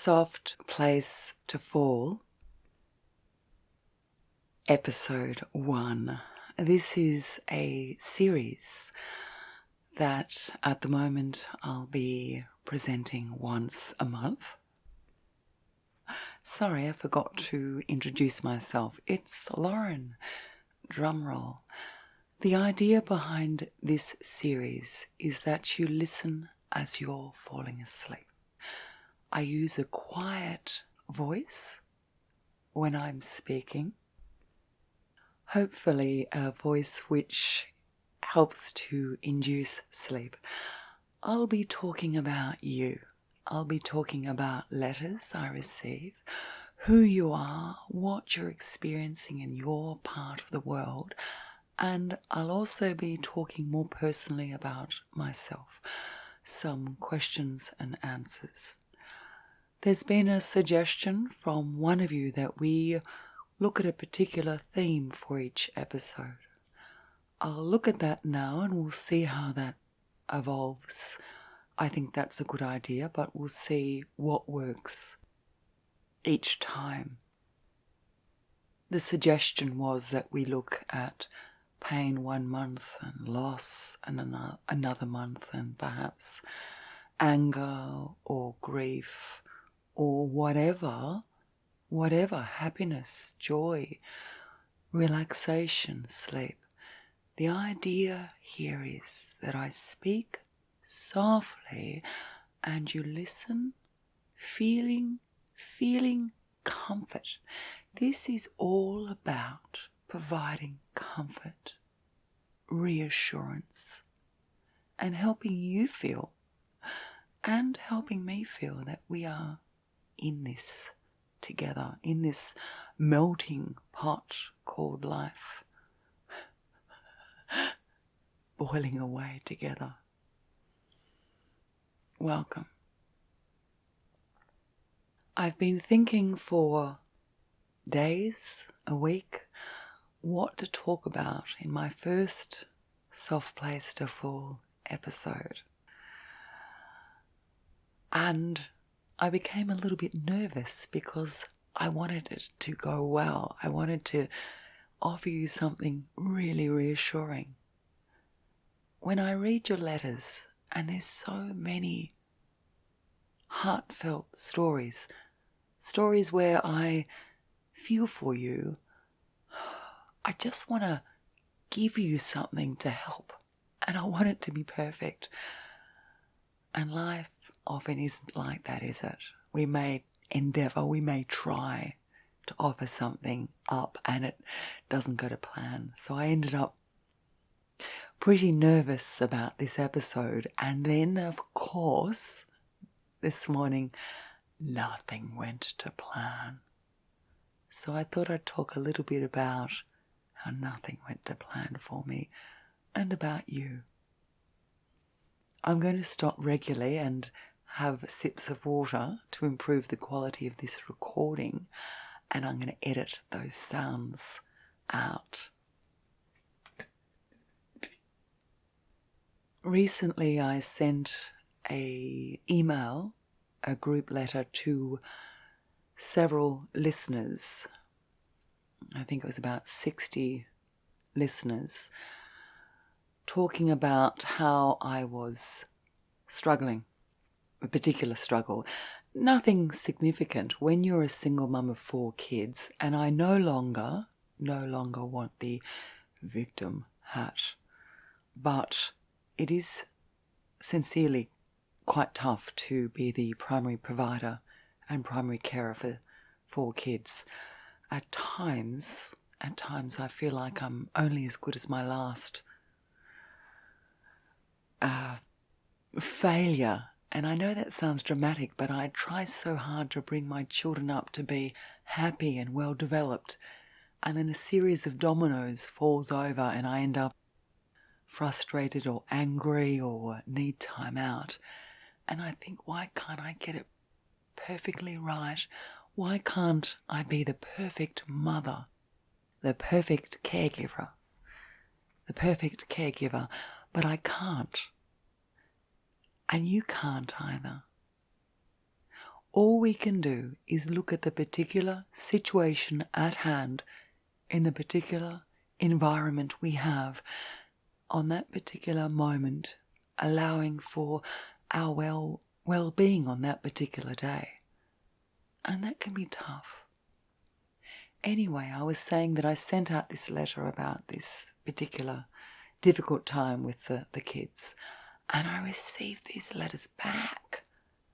Soft Place to Fall, Episode 1. This is a series that at the moment I'll be presenting once a month. Sorry, I forgot to introduce myself. It's Lauren. Drumroll. The idea behind this series is that you listen as you're falling asleep. I use a quiet voice when I'm speaking, hopefully a voice which helps to induce sleep. I'll be talking about you. I'll be talking about letters I receive, who you are, what you're experiencing in your part of the world, and I'll also be talking more personally about myself, some questions and answers. There's been a suggestion from one of you that we look at a particular theme for each episode. I'll look at that now and we'll see how that evolves. I think that's a good idea, but we'll see what works each time. The suggestion was that we look at pain one month and loss and another month, and perhaps anger or grief or whatever, happiness, joy, relaxation, sleep. The idea here is that I speak softly and you listen, feeling comfort. This is all about providing comfort, reassurance, and helping you feel and helping me feel that we are in this together, in this melting pot called life, boiling away together. Welcome. I've been thinking for days, a week, what to talk about in my first Soft Place to Fall episode. And I became a little bit nervous because I wanted it to go well. I wanted to offer you something really reassuring. When I read your letters, and there's so many heartfelt stories where I feel for you, I just want to give you something to help, and I want it to be perfect. And life often isn't like that, is it? We may endeavour, we may try to offer something up and it doesn't go to plan. So I ended up pretty nervous about this episode, and then of course this morning nothing went to plan. So I thought I'd talk a little bit about how nothing went to plan for me and about you. I'm going to stop regularly and have sips of water to improve the quality of this recording, and I'm going to edit those sounds out. Recently I sent a group letter to several listeners. I think it was about 60 listeners, talking about how I was struggling, a particular struggle. Nothing significant when you're a single mum of 4 kids, and I no longer want the victim hat. But it is sincerely quite tough to be the primary provider and primary carer for 4 kids. At times I feel like I'm only as good as my last failure. And I know that sounds dramatic, but I try so hard to bring my children up to be happy and well developed. And then a series of dominoes falls over and I end up frustrated or angry or need time out. And I think, why can't I get it perfectly right? Why can't I be the perfect mother, the perfect caregiver? But I can't. And you can't either. All we can do is look at the particular situation at hand in the particular environment we have on that particular moment, allowing for our well-being on that particular day. And that can be tough. Anyway, I was saying that I sent out this letter about this particular difficult time with the kids, and I received these letters back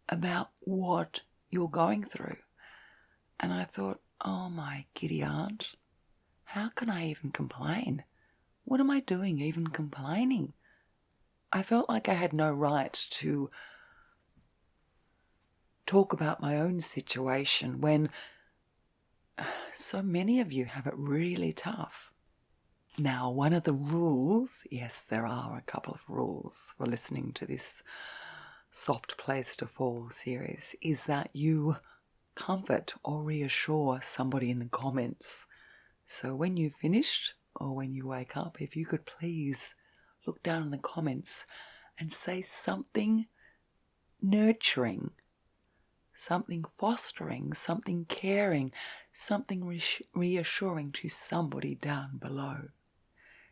about what you're going through. And I thought, oh my giddy aunt, how can I even complain? What am I doing even complaining? I felt like I had no right to talk about my own situation when so many of you have it really tough. Now, one of the rules, yes, there are a couple of rules for listening to this Soft Place to Fall series, is that you comfort or reassure somebody in the comments. So when you've finished or when you wake up, if you could please look down in the comments and say something nurturing, something fostering, something caring, something reassuring to somebody down below,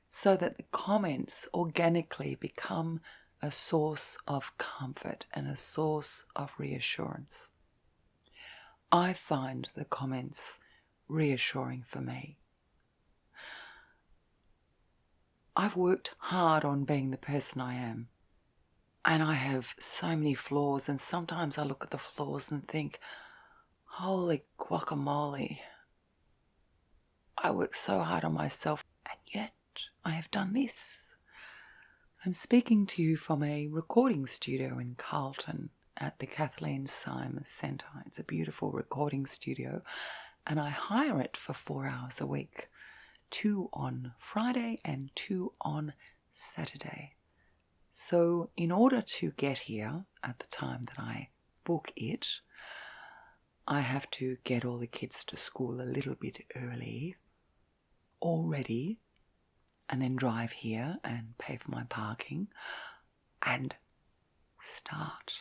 so that the comments organically become a source of comfort and a source of reassurance. I find the comments reassuring for me. I've worked hard on being the person I am, and I have so many flaws, and sometimes I look at the flaws and think, holy guacamole, I work so hard on myself, and yet I have done this. I'm speaking to you from a recording studio in Carlton at the Kathleen Syme Centre. It's a beautiful recording studio, and I hire it for 4 hours a week, 2 on Friday and 2 on Saturday. So in order to get here at the time that I book it, I have to get all the kids to school a little bit early already, and then drive here and pay for my parking and start.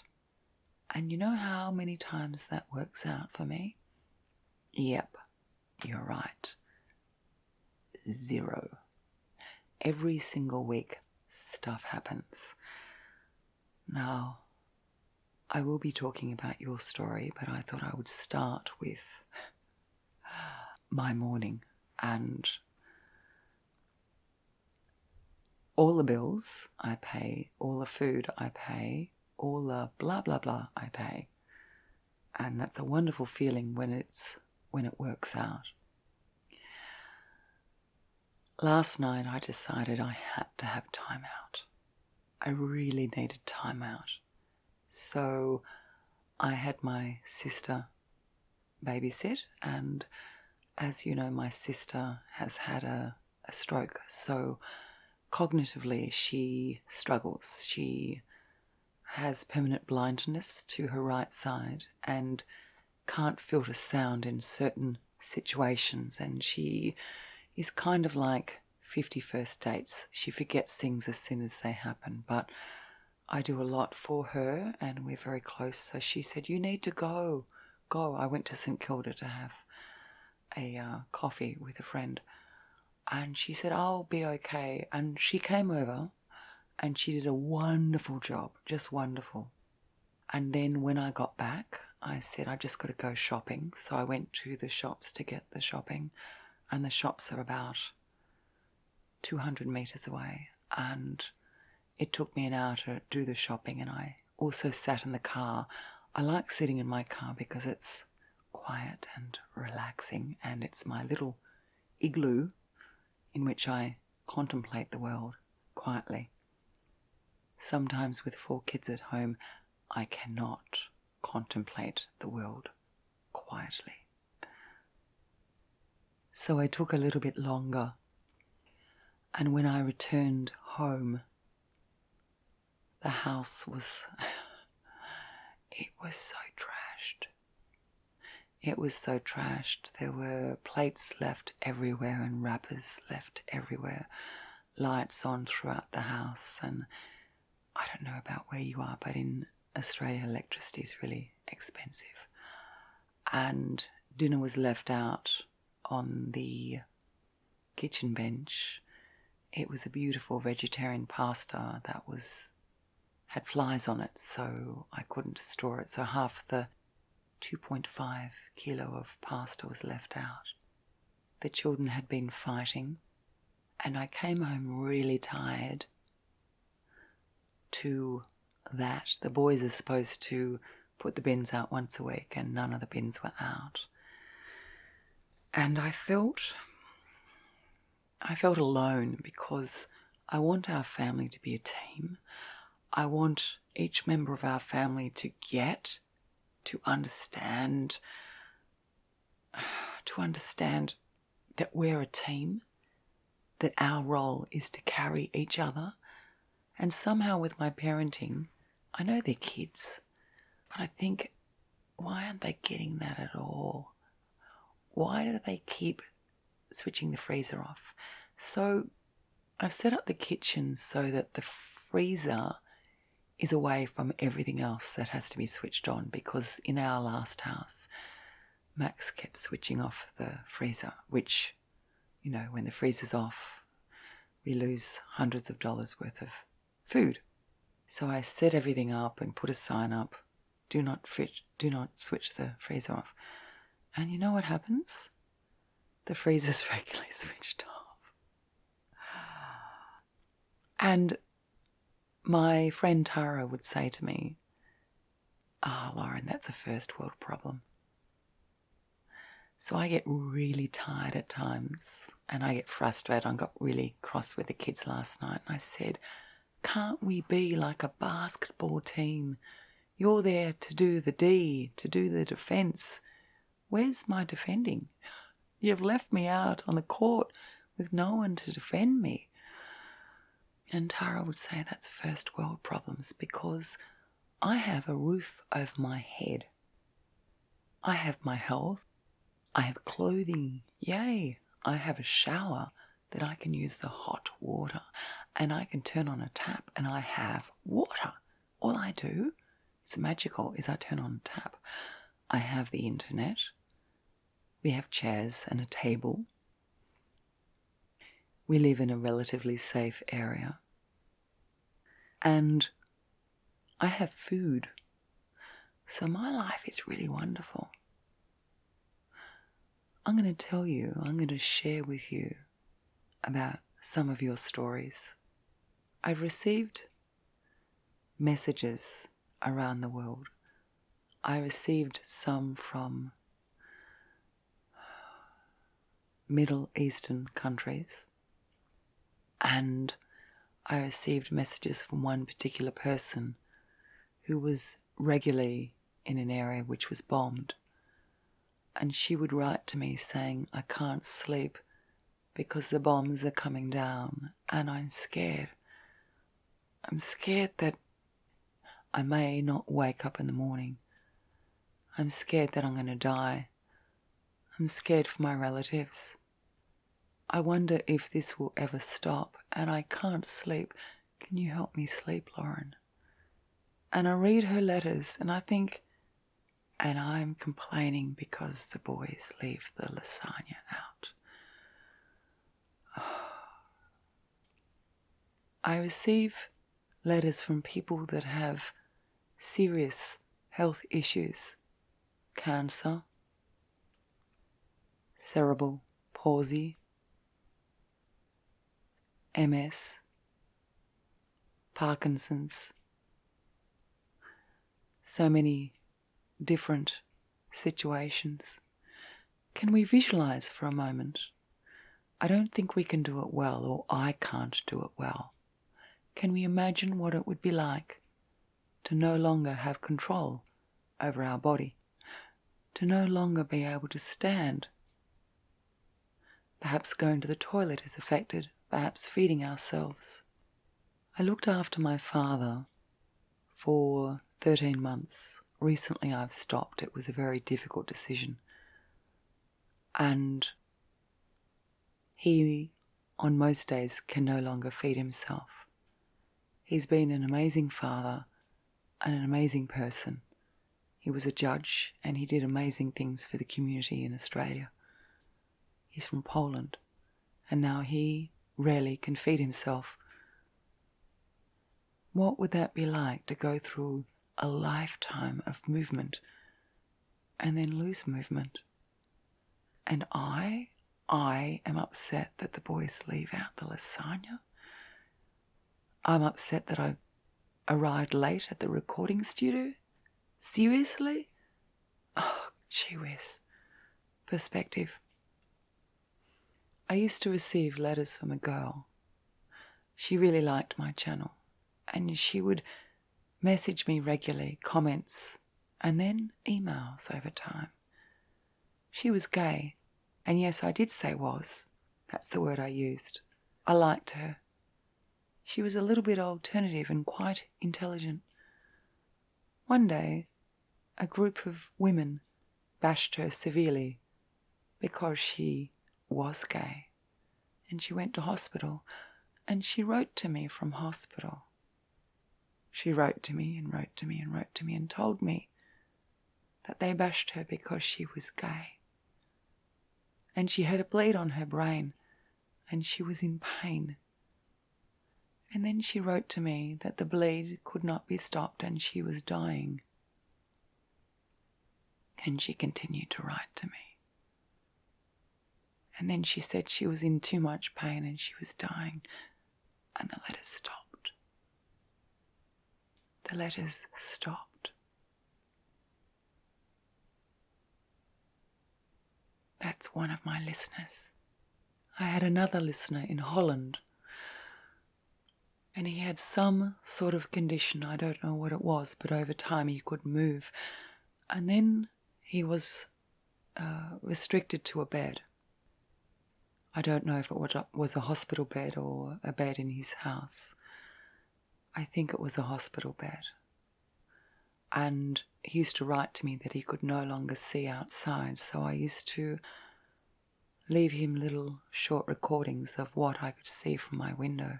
And you know how many times that works out for me? Yep, you're right. 0. Every single week, stuff happens. Now, I will be talking about your story, but I thought I would start with my morning and all the bills I pay, all the food I pay, all the blah blah blah I pay. And that's a wonderful feeling when it works out. Last night I decided I had to have time out. I really needed time out. So I had my sister babysit, and as you know, my sister has had a stroke, so cognitively she struggles. She has permanent blindness to her right side and can't filter sound in certain situations, and she is kind of like 50 First Dates. She forgets things as soon as they happen, but I do a lot for her and we're very close. So she said, you need to go. I went to St Kilda to have a coffee with a friend, and she said, I'll be okay. And she came over and she did a wonderful job, just wonderful. And then when I got back, I said, I just got to go shopping. So I went to the shops to get the shopping, and the shops are about 200 metres away. And it took me an hour to do the shopping, and I also sat in the car. I like sitting in my car because it's quiet and relaxing, and it's my little igloo in which I contemplate the world quietly. Sometimes with 4 kids at home, I cannot contemplate the world quietly. So I took a little bit longer, and when I returned home, the house was, it was so trashed. It was so trashed. There were plates left everywhere and wrappers left everywhere, lights on throughout the house, and I don't know about where you are, but in Australia electricity is really expensive. and dinner was left out on the kitchen bench. It was a beautiful vegetarian pasta that had flies on it, so I couldn't store it. So half the 2.5 kilo of pasta was left out. The children had been fighting, and I came home really tired to that. The boys are supposed to put the bins out once a week, and none of the bins were out. And I felt alone, because I want our family to be a team. I want each member of our family to understand that we're a team, that our role is to carry each other. And somehow with my parenting, I know they're kids, but I think, why aren't they getting that at all? Why do they keep switching the freezer off? So I've set up the kitchen so that the freezer is away from everything else that has to be switched on, because in our last house, Max kept switching off the freezer, which, when the freezer's off, we lose hundreds of dollars worth of food. So I set everything up and put a sign up, do not switch the freezer off. And you know what happens? The freezer's regularly switched off. And my friend Tara would say to me, Lauren, that's a first world problem. So I get really tired at times, and I get frustrated. I got really cross with the kids last night, and I said, can't we be like a basketball team? You're there to do the D, to do the defence. Where's my defending? You've left me out on the court with no one to defend me. And Tara would say that's first world problems, because I have a roof over my head. I have my health. I have clothing. Yay. I have a shower that I can use the hot water, and I can turn on a tap and I have water. All I do, it's magical, is I turn on a tap. I have the internet. We have chairs and a table. We live in a relatively safe area. And I have food. So my life is really wonderful. I'm going to share with you about some of your stories. I've received messages around the world. I received some from Middle Eastern countries, and I received messages from one particular person who was regularly in an area which was bombed, and she would write to me saying, I can't sleep because the bombs are coming down and I'm scared. I'm scared that I may not wake up in the morning. I'm scared that I'm going to die. I'm scared for my relatives. I wonder if this will ever stop, and I can't sleep. Can you help me sleep, Lauren? And I read her letters and I think, and I'm complaining because the boys leave the lasagna out. I receive letters from people that have serious health issues, cancer, cerebral palsy, MS, Parkinson's, so many different situations. Can we visualize for a moment? I don't think we can do it well, or I can't do it well. Can we imagine what it would be like to no longer have control over our body, to no longer be able to stand? Perhaps going to the toilet is affected, perhaps feeding ourselves. I looked after my father for 13 months. Recently I've stopped. It was a very difficult decision. And he, on most days, can no longer feed himself. He's been an amazing father and an amazing person. He was a judge and he did amazing things for the community in Australia. He's from Poland and now he rarely can feed himself. What would that be like to go through a lifetime of movement and then lose movement? And I am upset that the boys leave out the lasagna. I'm upset that I arrived late at the recording studio. Seriously? Oh, gee whiz. Perspective. I used to receive letters from a girl. She really liked my channel, and she would message me regularly, comments, and then emails over time. She was gay, and yes, I did say was. That's the word I used. I liked her. She was a little bit alternative and quite intelligent. One day, a group of women bashed her severely because she was gay, and she went to hospital, and she wrote to me from hospital. She wrote to me and wrote to me and wrote to me and told me that they bashed her because she was gay. And she had a bleed on her brain and she was in pain. And then she wrote to me that the bleed could not be stopped and she was dying. And she continued to write to me. And then she said she was in too much pain and she was dying. And the letters stopped. The letters stopped. That's one of my listeners. I had another listener in Holland, and he had some sort of condition. I don't know what it was, but over time he could move. And then he was restricted to a bed. I don't know if it was a hospital bed or a bed in his house. I think it was a hospital bed. And he used to write to me that he could no longer see outside, so I used to leave him little short recordings of what I could see from my window.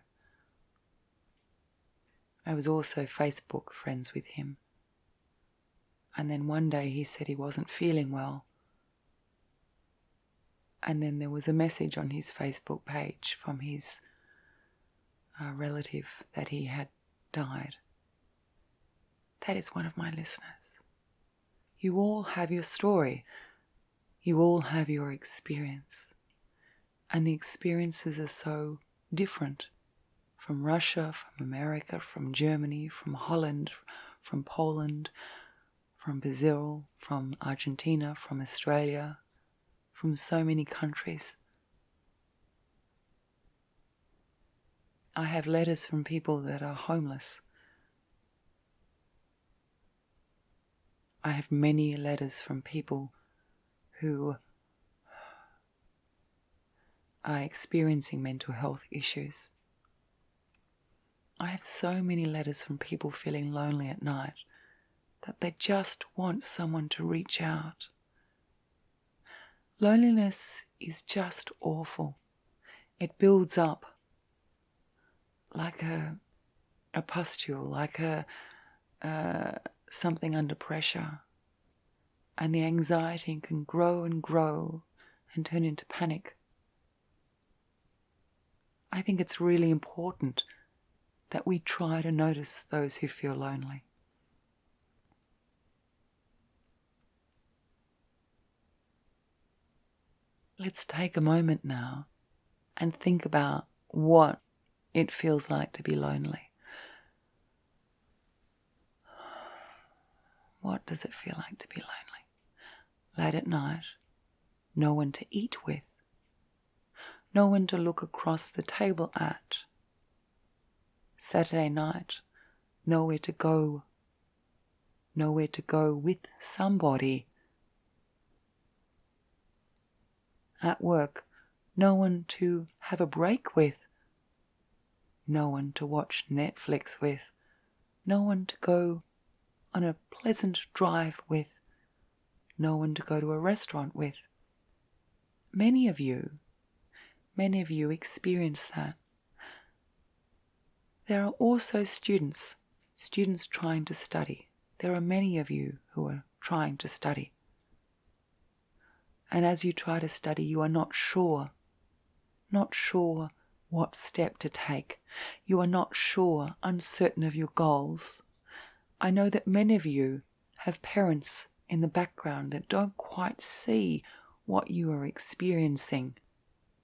I was also Facebook friends with him. And then one day he said he wasn't feeling well. And then there was a message on his Facebook page from his relative that he had died. That is one of my listeners. You all have your story. You all have your experience. And the experiences are so different. From Russia, from America, from Germany, from Holland, from Poland, from Brazil, from Argentina, from Australia, from so many countries. I have letters from people that are homeless. I have many letters from people who are experiencing mental health issues. I have so many letters from people feeling lonely at night that they just want someone to reach out. Loneliness is just awful. It builds up like a pustule, like something under pressure. And the anxiety can grow and grow and turn into panic. I think it's really important that we try to notice those who feel lonely. Let's take a moment now and think about what it feels like to be lonely. What does it feel like to be lonely? Late at night, no one to eat with, no one to look across the table at. Saturday night, nowhere to go with somebody. At work, no one to have a break with, no one to watch Netflix with, no one to go on a pleasant drive with, no one to go to a restaurant with. Many of you experience that. There are also students trying to study. There are many of you who are trying to study. And as you try to study, you are not sure what step to take. You are not sure, uncertain of your goals. I know that many of you have parents in the background that don't quite see what you are experiencing.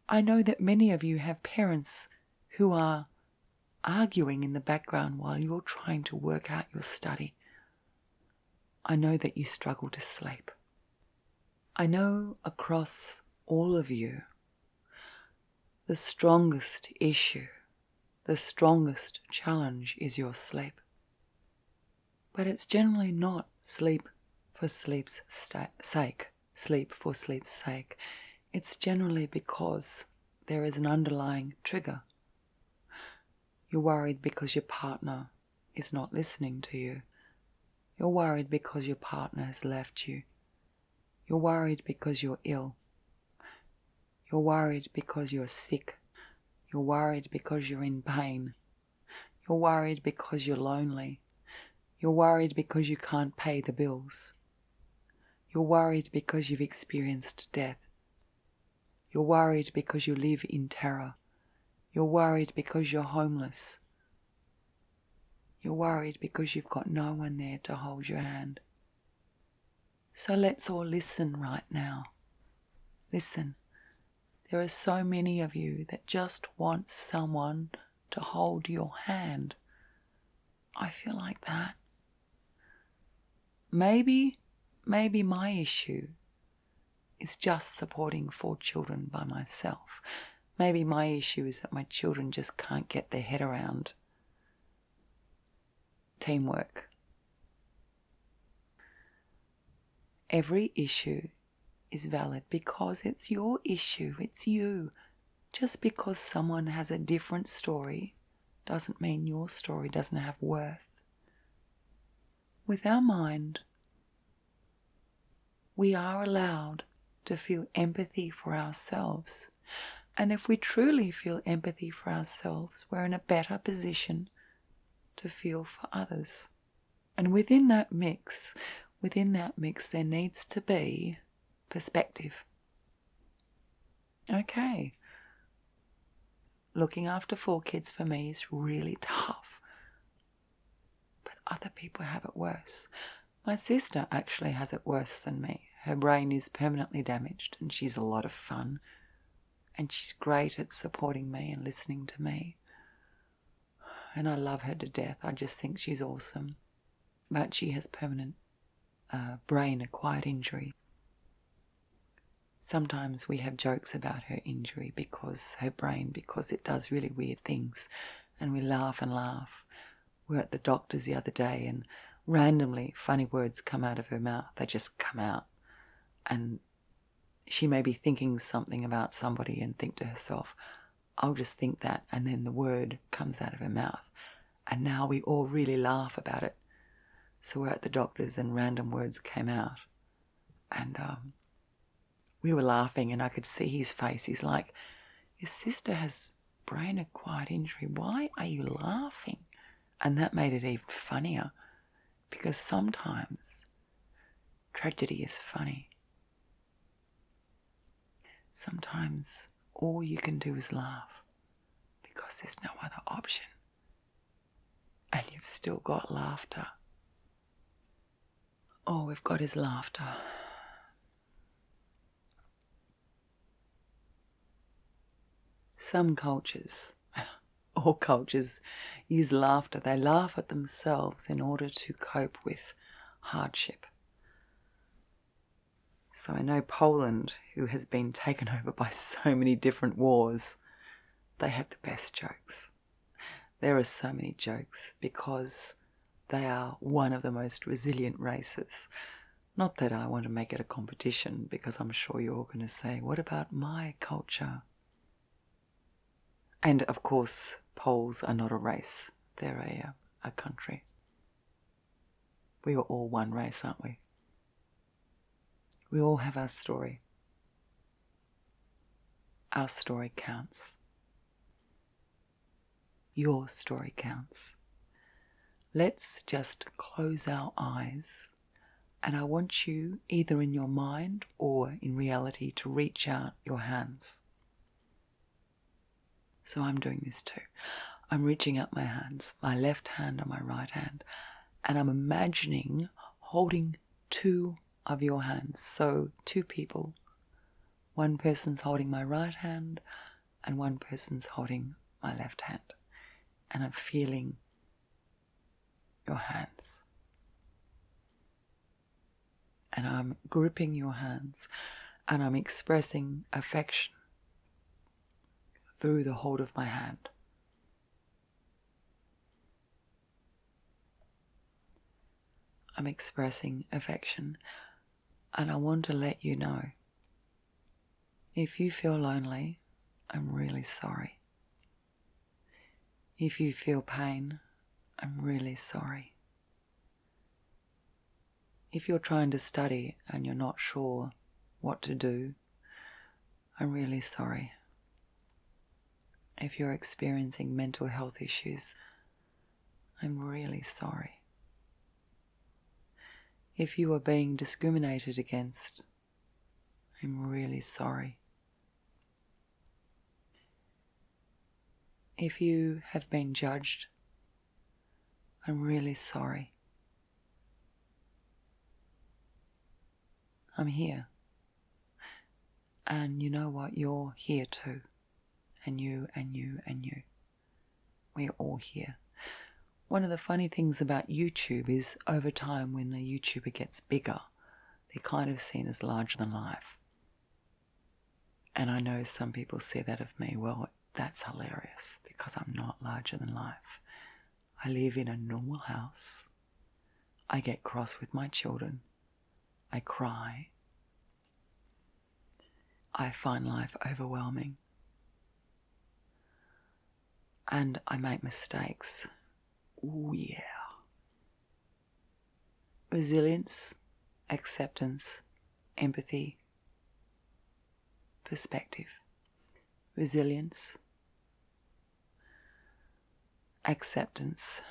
I know that many of you have parents who are arguing in the background while you're trying to work out your study. I know that you struggle to sleep. I know across all of you, the strongest issue, the strongest challenge is your sleep. But it's generally not sleep for sleep's sake, sleep for sleep's sake. It's generally because there is an underlying trigger. You're worried because your partner is not listening to you. You're worried because your partner has left you. You're worried because you're ill. You're worried because you're sick. You're worried because you're in pain. You're worried because you're lonely. You're worried because you can't pay the bills. You're worried because you've experienced death. You're worried because you live in terror. You're worried because you're homeless. You're worried because you've got no one there to hold your hand. So let's all listen right now. Listen. There are so many of you that just want someone to hold your hand. I feel like that. Maybe my issue is just supporting 4 children by myself. Maybe my issue is that my children just can't get their head around teamwork. Every issue is valid because it's your issue, it's you. Just because someone has a different story doesn't mean your story doesn't have worth. With our mind, we are allowed to feel empathy for ourselves. And if we truly feel empathy for ourselves, we're in a better position to feel for others. And within that mix, there needs to be perspective. Okay. Looking after 4 kids for me is really tough. But other people have it worse. My sister actually has it worse than me. Her brain is permanently damaged and she's a lot of fun. And she's great at supporting me and listening to me. And I love her to death. I just think she's awesome. But she has permanent brain-acquired injury. Sometimes we have jokes about her injury because it does really weird things. And we laugh and laugh. We were at the doctor's the other day and randomly funny words come out of her mouth. They just come out. And she may be thinking something about somebody and think to herself, I'll just think that, and then the word comes out of her mouth. And now we all really laugh about it. So we're at the doctor's and random words came out. And we were laughing and I could see his face. He's like, your sister has brain-acquired injury. Why are you laughing? And that made it even funnier because sometimes tragedy is funny. Sometimes all you can do is laugh because there's no other option. And you've still got laughter. Oh, we've got his laughter. Some cultures, all cultures, use laughter. They laugh at themselves in order to cope with hardship. So I know Poland, who has been taken over by so many different wars, they have the best jokes. There are so many jokes because they are one of the most resilient races. Not that I want to make it a competition because I'm sure you're all going to say, what about my culture? And of course, Poles are not a race. They're a country. We are all one race, aren't we? We all have our story. Our story counts. Your story counts. Let's just close our eyes And I want you, either in your mind or in reality, to reach out your hands. So I'm doing this too. I'm reaching out my hands, my left hand and my right hand, and I'm imagining holding two of your hands. So two people. One person's holding my right hand and one person's holding my left hand. And I'm feeling your hands. And I'm gripping your hands and I'm expressing affection through the hold of my hand. I'm expressing affection, and I want to let you know, if you feel lonely, I'm really sorry. If you feel pain, I'm really sorry. If you're trying to study and you're not sure what to do, I'm really sorry. If you're experiencing mental health issues, I'm really sorry. If you are being discriminated against, I'm really sorry. If you have been judged, I'm really sorry. I'm here. And you know what? You're here too. And you, and you, and you. We're all here. One of the funny things about YouTube is over time when a YouTuber gets bigger, they're kind of seen as larger than life. And I know some people say that of me. Well, that's hilarious because I'm not larger than life. I live in a normal house. I get cross with my children. I cry. I find life overwhelming. And I make mistakes. Ooh, yeah. Resilience, acceptance, empathy, perspective. Resilience, acceptance,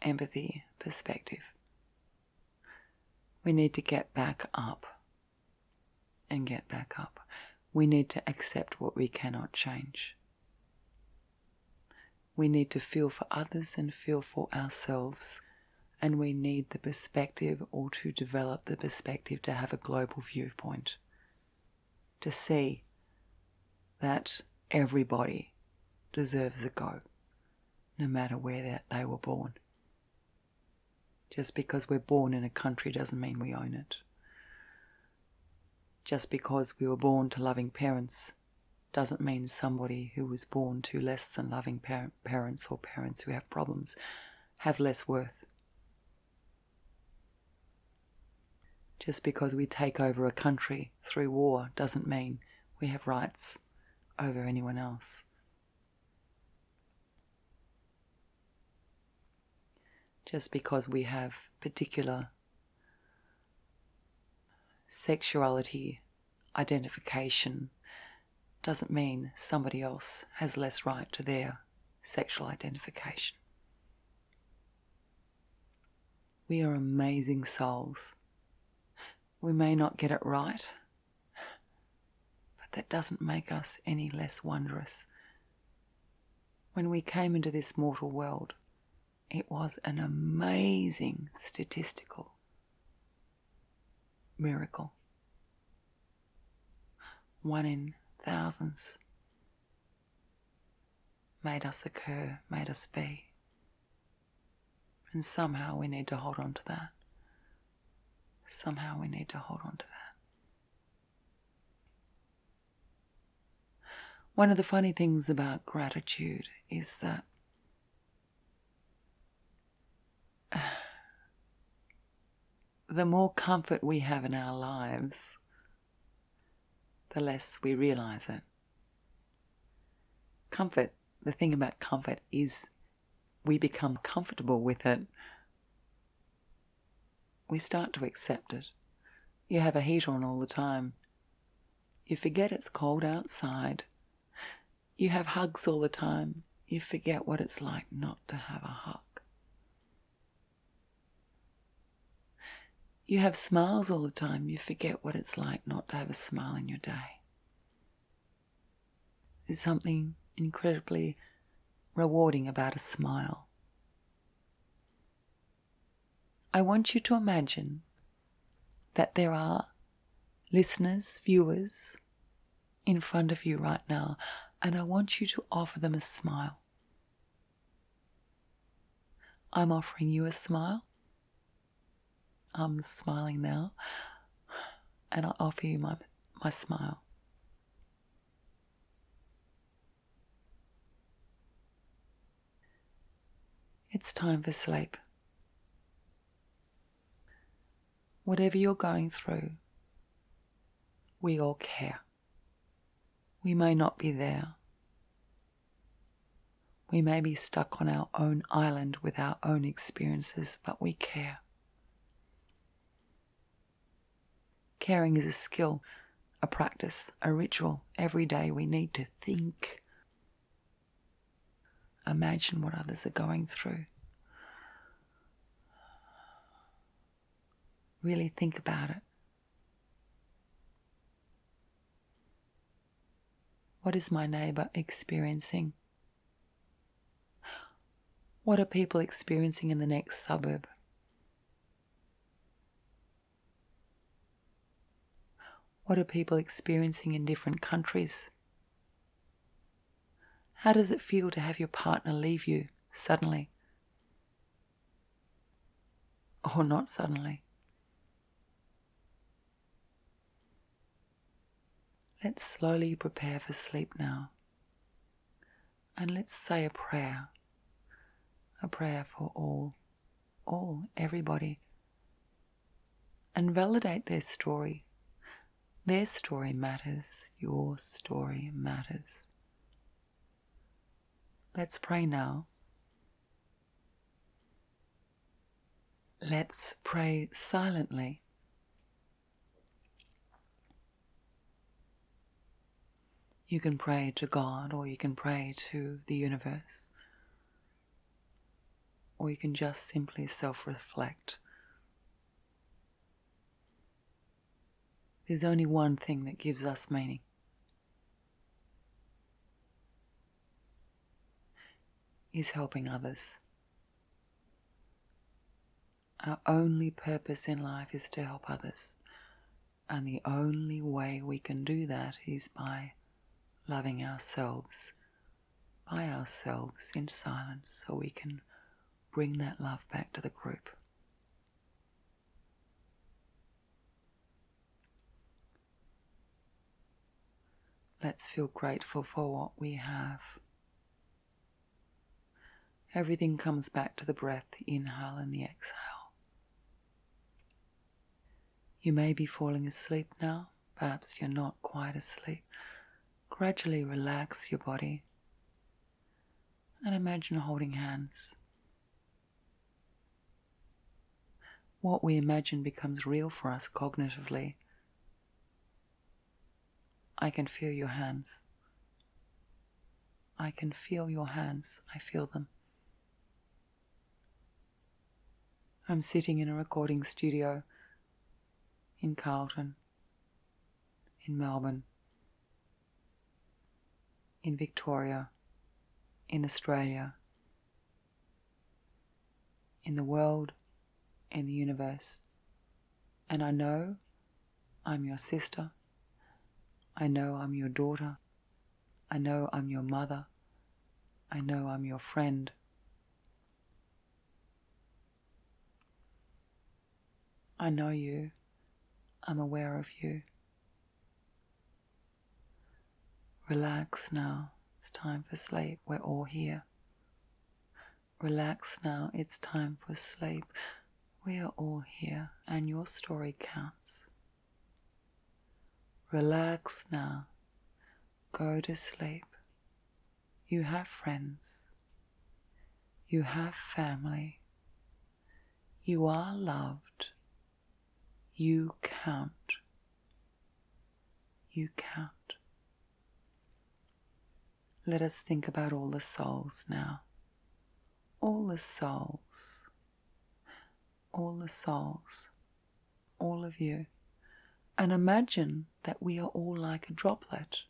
empathy, perspective. We need to get back up and get back up. We need to accept what we cannot change. We need to feel for others and feel for ourselves. And we need the perspective, or to develop the perspective, to have a global viewpoint. To see that everybody deserves a go, no matter where they were born. Just because we're born in a country doesn't mean we own it. Just because we were born to loving parents doesn't mean somebody who was born to less than loving parents, or parents who have problems, have less worth. Just because we take over a country through war doesn't mean we have rights over anyone else. Just because we have particular sexuality identification doesn't mean somebody else has less right to their sexual identification. We are amazing souls. We may not get it right, but that doesn't make us any less wondrous. When we came into this mortal world, it was an amazing statistical miracle. 1 in thousands made us occur, made us be. And somehow we need to hold on to that. Somehow we need to hold on to that. One of the funny things about gratitude is that the more comfort we have in our lives, the less we realize it. Comfort, the thing about comfort is we become comfortable with it. We start to accept it. You have a heater on all the time. You forget it's cold outside. You have hugs all the time. You forget what it's like not to have a hug. You have smiles all the time. You forget what it's like not to have a smile in your day. There's something incredibly rewarding about a smile. I want you to imagine that there are listeners, viewers in front of you right now, and I want you to offer them a smile. I'm offering you a smile. I'm smiling now, and I offer you my smile. It's time for sleep. Whatever you're going through, we all care. We may not be there. We may be stuck on our own island with our own experiences, but we care. Caring is a skill, a practice, a ritual. Every day we need to think. Imagine what others are going through. Really think about it. What is my neighbour experiencing? What are people experiencing in the next suburb? What are people experiencing in different countries? How does it feel to have your partner leave you suddenly? Or not suddenly? Let's slowly prepare for sleep now. And let's say a prayer for everybody. And validate their story. Their story matters. Your story matters. Let's pray now. Let's pray silently. You can pray to God, or you can pray to the universe, or you can just simply self-reflect. There's only one thing that gives us meaning. Is helping others. Our only purpose in life is to help others. And the only way we can do that is by loving ourselves, by ourselves in silence, so we can bring that love back to the group. Let's feel grateful for what we have. Everything comes back to the breath, the inhale and the exhale. You may be falling asleep now. Perhaps you're not quite asleep. Gradually relax your body and imagine holding hands. What we imagine becomes real for us cognitively. I can feel your hands. I can feel your hands. I feel them. I'm sitting in a recording studio in Carlton, in Melbourne, in Victoria, in Australia, in the world, in the universe. And I know I'm your sister. I know I'm your daughter. I know I'm your mother. I know I'm your friend. I know you. I'm aware of you. Relax now. It's time for sleep. We're all here. Relax now. It's time for sleep. We are all here, and your story counts. Relax now. Go to sleep. You have friends. You have family. You are loved. You count. You count. Let us think about all the souls now. All the souls. All the souls. all of you. And imagine that we are all like a droplet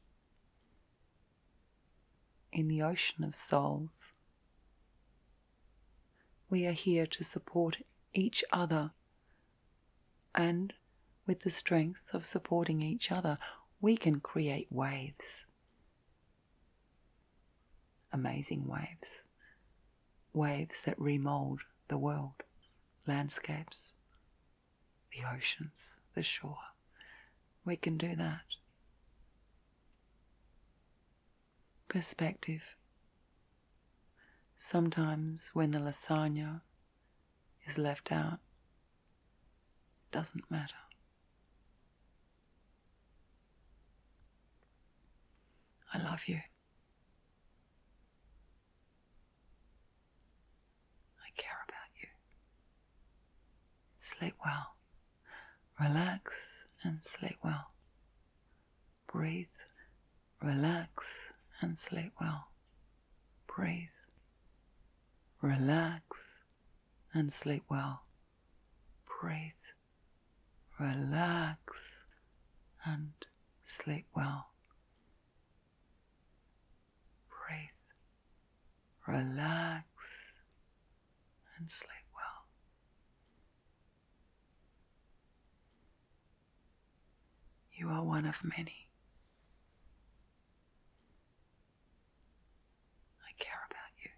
in the ocean of souls. We are here to support each other, and with the strength of supporting each other, we can create waves. Amazing waves. Waves that remold the world, landscapes, the oceans, the shore. We can do that. Perspective. Sometimes when the lasagna is left out, it doesn't matter. I love you. I care about you. Sleep well. Relax and sleep well. Breathe. Relax and sleep well. Breathe. Relax and sleep well. Breathe. Relax and sleep well. Breathe. Relax and sleep well. You are one of many. I care about you.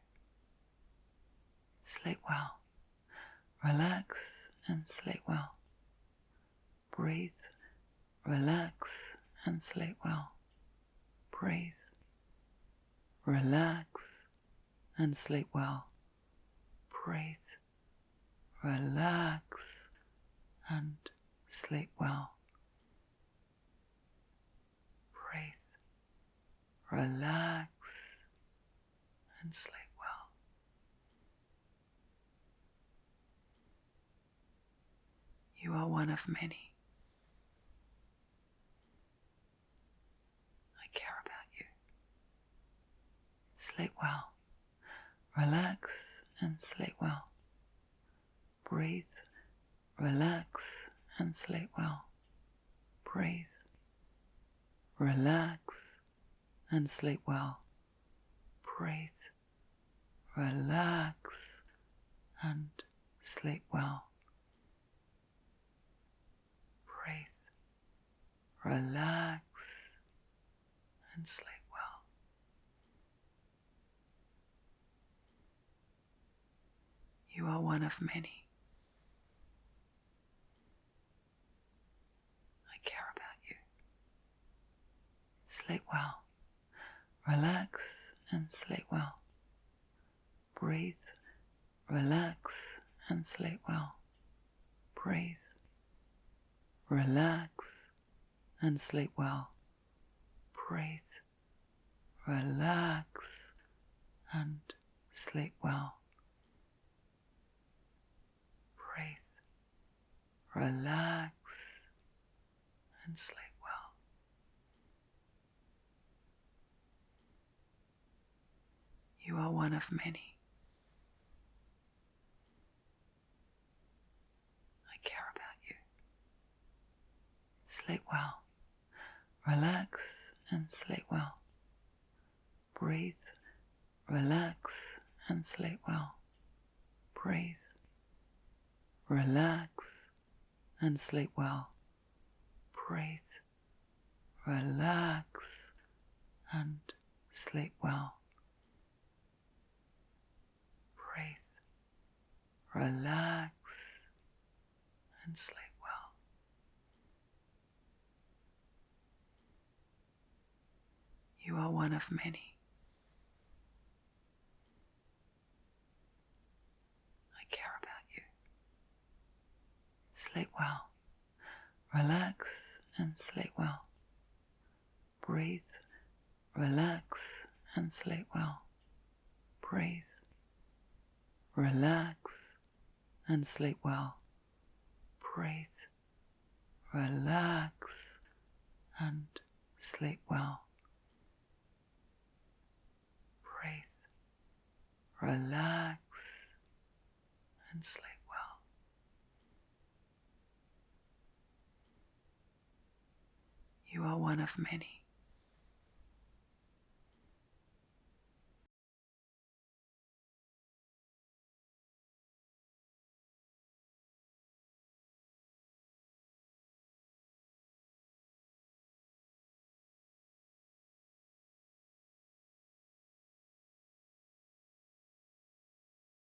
Sleep well. Relax and sleep well. Breathe. Relax and sleep well. Breathe. Relax and sleep well. Breathe. Relax and sleep well. Breathe. Relax and sleep well. You are one of many. I care about you. Sleep well. Relax and sleep well. Breathe. Relax and sleep well. Breathe. Relax and sleep well. Breathe. Relax and sleep well. Breathe. Relax and sleep well. You are one of many. I care about you. Sleep well. Relax and sleep well. Breathe. Relax and sleep well. Breathe. Relax and sleep well. Breathe. Relax and sleep well. Breathe. Relax and sleep well. You are one of many. I care about you. Sleep well. Relax and sleep well. Breathe. Relax and sleep well. Breathe. Relax and sleep well. Breathe. Relax and sleep well. Breathe. Relax and sleep well. You are one of many. I care about you. Sleep well. Relax and sleep well. Breathe. Relax and sleep well. Breathe. Relax and sleep well. Breathe. Relax and sleep well. Breathe. Relax and sleep well. You are one of many.